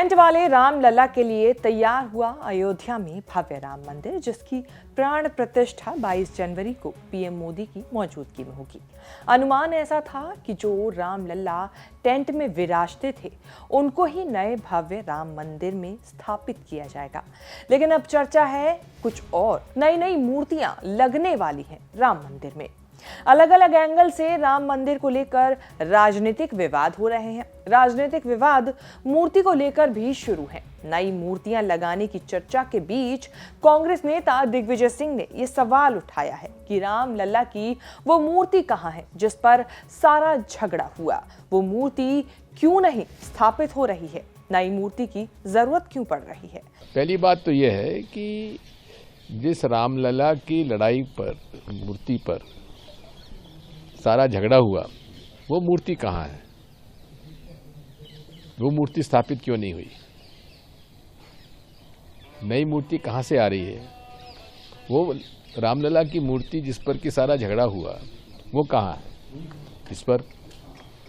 Tent वाले रामलला के लिए तैयार हुआ अयोध्या में भव्य राम मंदिर, जिसकी प्राण प्रतिष्ठा 22 जनवरी को पीएम मोदी की मौजूदगी में होगी। अनुमान ऐसा था कि जो रामलला टेंट में विराजते थे उनको ही नए भव्य राम मंदिर में स्थापित किया जाएगा। लेकिन अब चर्चा है कुछ और, नई मूर्तियां लगने वाली हैं राम मंदिर में। अलग अलग एंगल से राम मंदिर को लेकर राजनीतिक विवाद हो रहे हैं। राजनीतिक विवाद मूर्ति को लेकर भी शुरू है। नई मूर्तियां लगाने की चर्चा के बीच कांग्रेस नेता दिग्विजय सिंह ने यह सवाल उठाया है कि रामलला की वो मूर्ति कहां है जिस पर सारा झगड़ा हुआ। वो मूर्ति क्यों नहीं स्थापित हो रही है? नई मूर्ति की जरूरत क्यों पड़ रही है? पहली बात तो यह है कि जिस रामलला की लड़ाई पर, मूर्ति पर सारा झगड़ा हुआ, वो मूर्ति कहाँ है? वो मूर्ति स्थापित क्यों नहीं हुई? नई मूर्ति कहाँ से आ रही है? वो रामलला की मूर्ति जिस पर कि सारा झगड़ा हुआ, वो कहाँ है? इस पर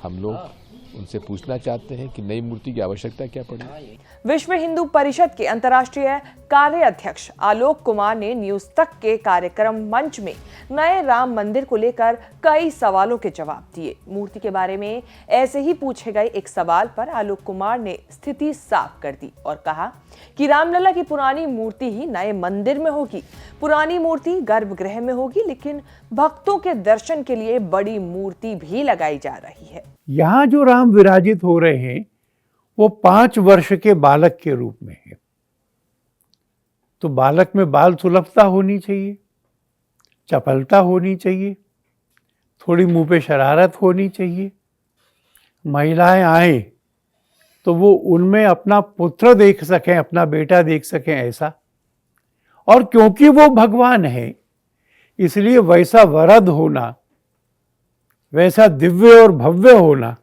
हम लोग उनसे पूछना चाहते हैं कि नई मूर्ति की आवश्यकता क्या पड़ी। विश्व हिंदू परिषद के अंतर्राष्ट्रीय कार्य अध्यक्ष आलोक कुमार ने न्यूज तक के कार्यक्रम मंच में नए राम मंदिर को लेकर कई सवालों के जवाब दिए। मूर्ति के बारे में ऐसे ही पूछे गए एक सवाल पर आलोक कुमार ने स्थिति साफ कर दी और कहा कि रामलला की पुरानी मूर्ति ही नए मंदिर में होगी। पुरानी मूर्ति गर्भगृह में होगी, लेकिन भक्तों के दर्शन के लिए बड़ी मूर्ति भी लगाई जा रही है। यहाँ जो राम विराजित हो रहे हैं वो 5 वर्ष के बालक के रूप में है। तो बालक में बाल सुलभता होनी चाहिए, चपलता होनी चाहिए, थोड़ी मुंह पे शरारत होनी चाहिए। महिलाएं आए तो वो उनमें अपना पुत्र देख सकें, अपना बेटा देख सकें, ऐसा। और क्योंकि वो भगवान है इसलिए वैसा वरद होना, वैसा दिव्य और भव्य होना,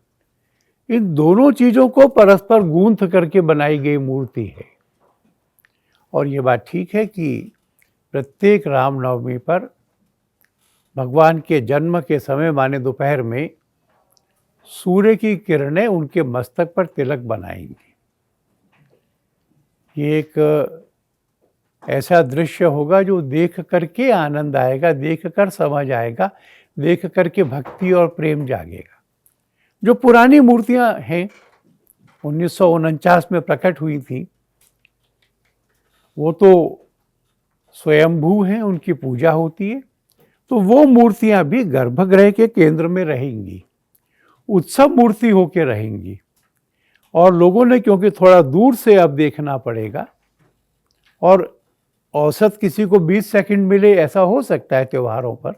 इन दोनों चीजों को परस्पर गूंथ करके बनाई गई मूर्ति है। और ये बात ठीक है कि प्रत्येक रामनवमी पर भगवान के जन्म के समय माने दोपहर में सूर्य की किरणें उनके मस्तक पर तिलक बनाएंगी। ये एक ऐसा दृश्य होगा जो देख करके आनंद आएगा, देख कर समझ आएगा, देख करके भक्ति और प्रेम जागेगा। जो पुरानी मूर्तियां हैं 1949 में प्रकट हुई थी, वो तो स्वयंभू हैं, उनकी पूजा होती है। तो वो मूर्तियां भी गर्भगृह के केंद्र में रहेंगी, उत्सव मूर्ति होके रहेंगी। और लोगों ने क्योंकि थोड़ा दूर से अब देखना पड़ेगा और औसत किसी को 20 सेकंड मिले ऐसा हो सकता है त्योहारों पर,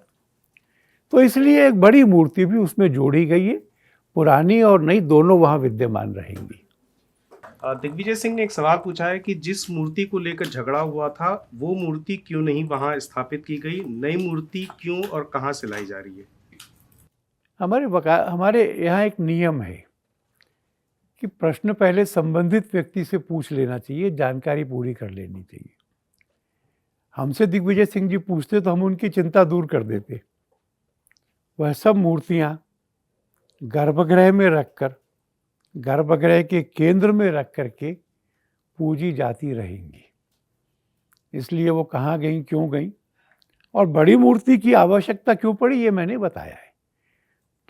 तो इसलिए एक बड़ी मूर्ति भी उसमें जोड़ी गई है। पुरानी और नई दोनों वहां विद्यमान रहेंगी। दिग्विजय सिंह ने एक सवाल पूछा है कि जिस मूर्ति को लेकर झगड़ा हुआ था वो मूर्ति क्यों नहीं वहां स्थापित की गई? नई मूर्ति क्यों और कहां से लाई जा रही है? हमारे यहाँ एक नियम है कि प्रश्न पहले संबंधित व्यक्ति से पूछ लेना चाहिए, जानकारी पूरी कर लेनी चाहिए। हमसे दिग्विजय सिंह जी पूछते तो हम उनकी चिंता दूर कर देते। वह सब मूर्तियां गर्भगृह में रखकर, गर्भगृह के केंद्र में रख करके पूजी जाती रहेंगी। इसलिए वो कहाँ गई, क्यों गई और बड़ी मूर्ति की आवश्यकता क्यों पड़ी, ये मैंने बताया है।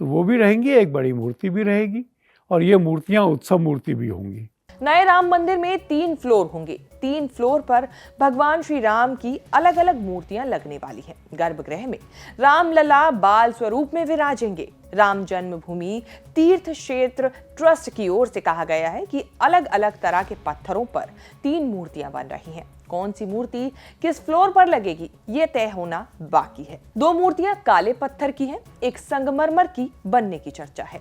तो वो भी रहेंगी, एक बड़ी मूर्ति भी रहेगी और ये मूर्तियां उत्सव मूर्ति भी होंगी। नए राम मंदिर में 3 फ्लोर होंगे। 3 फ्लोर पर भगवान श्री राम की अलग अलग मूर्तियां लगने वाली हैं। गर्भगृह में रामलला बाल स्वरूप में विराजेंगे। राम जन्मभूमि तीर्थ क्षेत्र ट्रस्ट की ओर से कहा गया है कि अलग अलग तरह के पत्थरों पर 3 मूर्तियां बन रही हैं। कौन सी मूर्ति किस फ्लोर पर लगेगी ये तय होना बाकी है। 2 मूर्तियां काले पत्थर की हैं, एक संगमरमर की बनने की चर्चा है।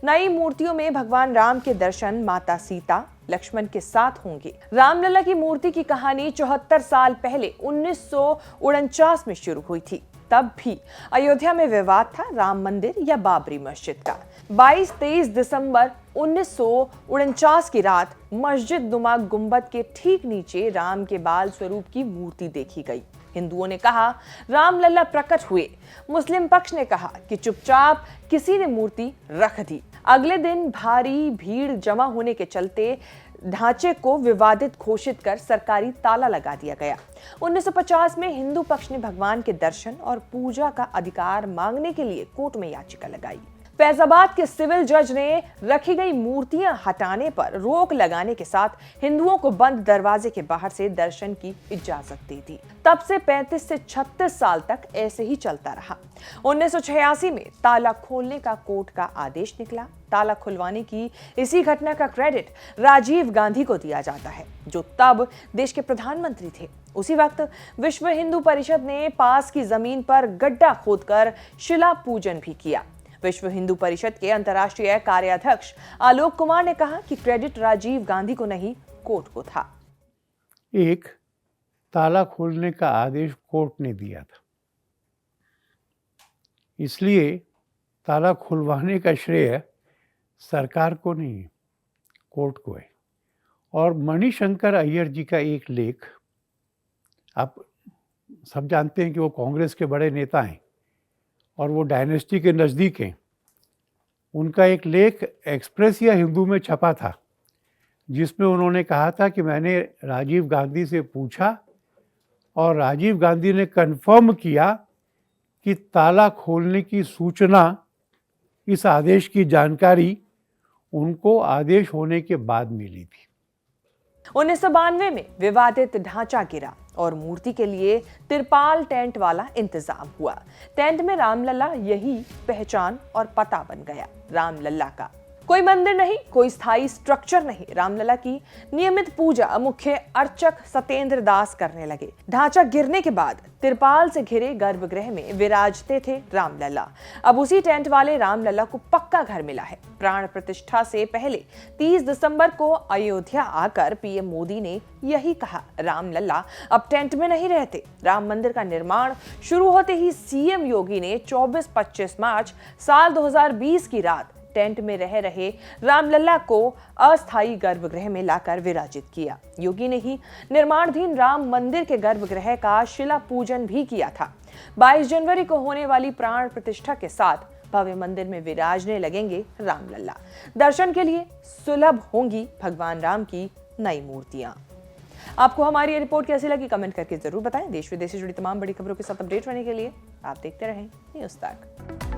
नई मूर्तियों में भगवान राम के दर्शन माता सीता लक्ष्मण के साथ होंगे। रामलला की मूर्ति की कहानी 74 साल पहले 1949 में शुरू हुई थी। तब भी अयोध्या में विवाद था राम मंदिर या बाबरी मस्जिद का। 22-23 दिसंबर 1949 की रात मस्जिद नुमा गुंबद के ठीक नीचे राम के बाल स्वरूप की मूर्ति देखी गई। हिंदुओं ने कहा रामलला प्रकट हुए, मुस्लिम पक्ष ने कहा कि चुपचाप किसी ने मूर्ति रख दी। अगले दिन भारी भीड़ जमा होने के चलते ढांचे को विवादित घोषित कर सरकारी ताला लगा दिया गया। 1950 में हिंदू पक्ष ने भगवान के दर्शन और पूजा का अधिकार मांगने के लिए कोर्ट में याचिका लगाई। फैजाबाद के सिविल जज ने रखी गई मूर्तियां हटाने पर रोक लगाने के साथ हिंदुओं को बंद दरवाजे के बाहर से दर्शन की इजाजत दे दी। तब से 35 से 36 साल तक ऐसे ही चलता रहा। 1986 में ताला खोलने का कोर्ट का आदेश निकला। ताला खुलवाने की इसी घटना का क्रेडिट राजीव गांधी को दिया जाता है, जो तब देश के प्रधानमंत्री थे। उसी वक्त विश्व हिंदू परिषद ने पास की जमीन पर गड्ढा खोदकर शिला पूजन भी किया। विश्व हिंदू परिषद के अंतर्राष्ट्रीय कार्याध्यक्ष आलोक कुमार ने कहा कि क्रेडिट राजीव गांधी को नहीं, कोर्ट को था। एक ताला खोलने का आदेश कोर्ट ने दिया था, इसलिए ताला खुलवाने का श्रेय सरकार को नहीं है, कोर्ट को है। और मणिशंकर अय्यर जी का एक लेख, आप सब जानते हैं कि वो कांग्रेस के बड़े नेता हैं और वो डायनेस्टी के नज़दीक हैं। उनका एक लेख एक्सप्रेस या हिंदू में छपा था, जिसमें उन्होंने कहा था कि मैंने राजीव गांधी से पूछा और राजीव गांधी ने कंफर्म किया कि ताला खोलने की सूचना, इस आदेश की जानकारी उनको आदेश होने के बाद मिली थी। 1992 में विवादित ढांचा गिरा और मूर्ति के लिए तिरपाल टेंट वाला इंतजाम हुआ। टेंट में रामलला यही पहचान और पता बन गया, रामलला का। कोई मंदिर नहीं, कोई स्थायी स्ट्रक्चर नहीं। रामलला की नियमित पूजा मुख्य अर्चक सत्येंद्र दास करने लगे। ढांचा गिरने के बाद तिरपाल से घिरे गर्भगृह में विराजते थे रामलला। अब उसी टेंट वाले रामलला को पक्का घर मिला है। प्राण प्रतिष्ठा से पहले 30 दिसंबर को अयोध्या आकर पीएम मोदी ने यही कहा, रामलला अब टेंट में नहीं रहते। राम मंदिर का निर्माण शुरू होते ही सीएम योगी ने 24-25 मार्च साल 2020 की रात टेंट में रह रहे रामलला को अस्थायी गर्भगृह में लाकर विराजित किया। योगी ने ही निर्माणाधीन राम मंदिर के गर्भगृह का शिला पूजन भी किया था। 22 जनवरी को होने वाली प्राण प्रतिष्ठा के साथ भव्य मंदिर में विराजने लगेंगे रामलला। दर्शन के लिए सुलभ होंगी भगवान राम की नई मूर्तियां। आपको हमारी ये रिपोर्ट कैसी लगी, कमेंट करके जरूर बताएं। देश विदेश से जुड़ी तमाम बड़ी खबरों के साथ अपडेट रहने के लिए आप देखते रहें न्यूज़ तक।